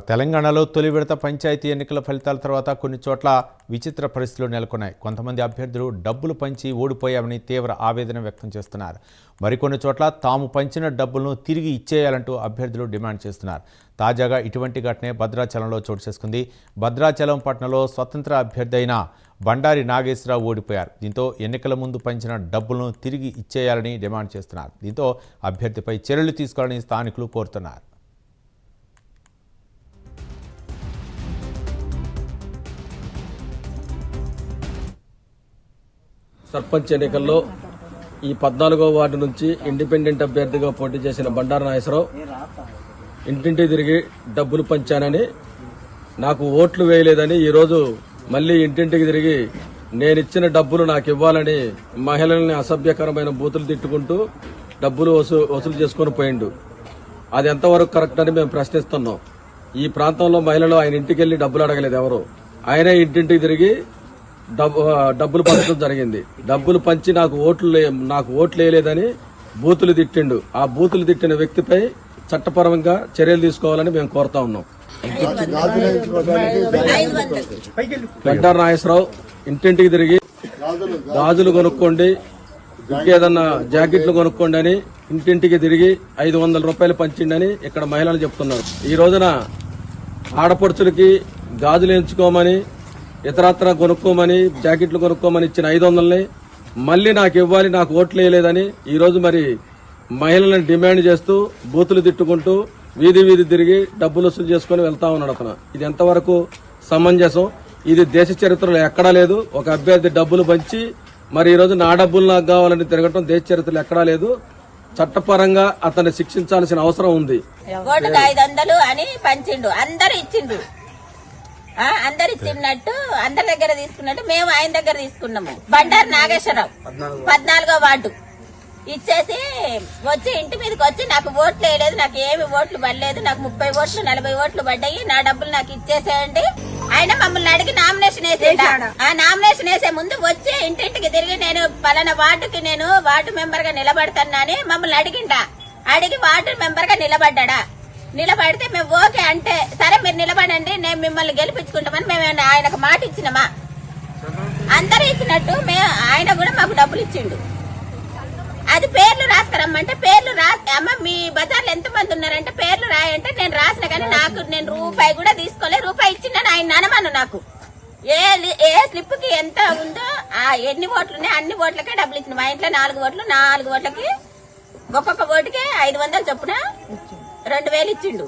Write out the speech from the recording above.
తెలంగాణలో తొలి విడత పంచాయతీ ఎన్నికల ఫలితాల తర్వాత కొన్ని చోట్ల విచిత్ర పరిస్థితులు నెలకొన్నాయి. కొంతమంది అభ్యర్థులు డబ్బులు పంచి ఓడిపోయామని తీవ్ర ఆవేదన వ్యక్తం చేస్తున్నారు. మరికొన్ని చోట్ల తాము పంచిన డబ్బులను తిరిగి ఇచ్చేయాలంటూ అభ్యర్థులు డిమాండ్ చేస్తున్నారు. తాజాగా ఇటువంటి ఘటనే భద్రాచలంలో చోటు చేసుకుంది. భద్రాచలం పట్టణంలో స్వతంత్ర అభ్యర్థి అయిన బండారి నాగేశ్వరరావు ఓడిపోయారు. దీంతో ఎన్నికల ముందు పంచిన డబ్బులను తిరిగి ఇచ్చేయాలని డిమాండ్ చేస్తున్నారు. దీంతో అభ్యర్థిపై చర్యలు తీసుకోవాలని స్థానికులు కోరుతున్నారు. సర్పంచ్ ఎన్నికల్లో ఈ 14వ వార్డు నుంచి ఇండిపెండెంట్ అభ్యర్థిగా పోటీ చేసిన బండారు నాగేశ్వరరావు ఇంటింటి తిరిగి డబ్బులు పంచానని, నాకు ఓట్లు వేయలేదని ఈరోజు మళ్లీ ఇంటింటికి తిరిగి నేనిచ్చిన డబ్బులు నాకు ఇవ్వాలని మహిళల్ని అసభ్యకరమైన బూతులు తిట్టుకుంటూ డబ్బులు వసూలు చేసుకుని పోయిండు. అది ఎంతవరకు కరెక్ట్ అని మేము ప్రశ్నిస్తున్నాం. ఈ ప్రాంతంలో మహిళలు ఆయన ఇంటికి వెళ్లి డబ్బులు అడగలేదు ఎవరు. ఆయనే ఇంటింటికి తిరిగి డబ్బులు పంచడం జరిగింది. డబ్బులు పంచి నాకు ఓట్లు వేయలేదని బూతులు తిట్టిండు. ఆ బూతులు తిట్టిన వ్యక్తిపై చట్టపరంగా చర్యలు తీసుకోవాలని మేము కోరుతా ఉన్నాం. బండారు నాగేశ్వరరావు ఇంటింటికి తిరిగి గాజులు కొనుక్కోండి, ఇంకేదన్నా జాకెట్లు కొనుక్కోండి అని ఇంటింటికి తిరిగి 500 రూపాయలు పంచిండని ఇక్కడ మహిళలు చెప్తున్నారు. ఈ రోజున ఆడపడుచులకి గాజులు ఎంచుకోమని, ఇతరత్ర కొనుక్కోమని, జాకెట్లు కొనుక్కోమని ఇచ్చిన 500ని మళ్లీ నాకు ఇవ్వాలి, నాకు ఓట్లు వేయలేదని ఈరోజు మరి మహిళలను డిమాండ్ చేస్తూ బూతులు తిట్టుకుంటూ వీధి తిరిగి డబ్బులు వసూలు చేసుకుని వెళ్తా ఉన్నాడు అతను. ఇది ఎంతవరకు సమంజసం? ఇది దేశ చరిత్రలో ఎక్కడా లేదు. ఒక అభ్యర్థి డబ్బులు పంచి మరి ఈరోజు నా డబ్బులు నాకు కావాలని తిరగటం దేశ చరిత్రలో ఎక్కడా లేదు. చట్టపరంగా అతన్ని శిక్షించాల్సిన అవసరం ఉంది. 500 అని పంచిండు, అందరు ఇచ్చిండు. అందరు ఇచ్చినట్టు అందరి దగ్గర తీసుకున్నట్టు మేము ఆయన దగ్గర తీసుకున్నాము. బండారు నాగేశ్వరరావు 14వ వార్డు ఇచ్చేసి వచ్చి ఇంటి మీదకి వచ్చి నాకు ఓట్లు వేయలేదు, నాకు ఏమి ఓట్లు పడలేదు, నాకు 30 ఓట్లు 40 ఓట్లు పడ్డాయి, నా డబ్బులు నాకు ఇచ్చేసేయండి. ఆయన మమ్మల్ని అడిగి నామినేషన్ వేసేట. ఆ నామినేషన్ వేసే ముందు వచ్చి ఇంటింటికి తిరిగి నేను పలానా వార్డుకి నేను వార్డు మెంబర్ గా నిలబడతానని మమ్మల్ని అడిగిండా. అడిగి వార్డు మెంబర్ గా నిలబడ్డా. నిలబడితే మేము ఓకే అంటే సరే మీరు నిలబడండి, నేను మిమ్మల్ని గెలిపించుకుంటామని మేము ఆయనకు మాట ఇచ్చినామా? అందరూ ఇచ్చినట్టు ఆయన కూడా మాకు డబ్బులు ఇచ్చిండు. అది పేర్లు రాసుకురమ్మంటే పేర్లు రాసి అమ్మ మీ బజార్లో ఎంత మంది ఉన్నారంటే పేర్లు రాయంటే నేను రాసిన కానీ నేను రూపాయి కూడా తీసుకోలే. రూపాయి ఇచ్చిందని ఆయన అనమను. నాకు ఏ స్లిప్ కి ఎంత ఉందో ఎన్ని ఓట్లు ఉన్నాయి అన్ని ఓట్లకే డబ్బులు ఇచ్చిన. మా ఇంట్లో 4 ఓట్లు, 4 ఓట్లకి ఒక్కొక్క ఓటుకి 500 చొప్పున 2000 ఇచ్చిండు.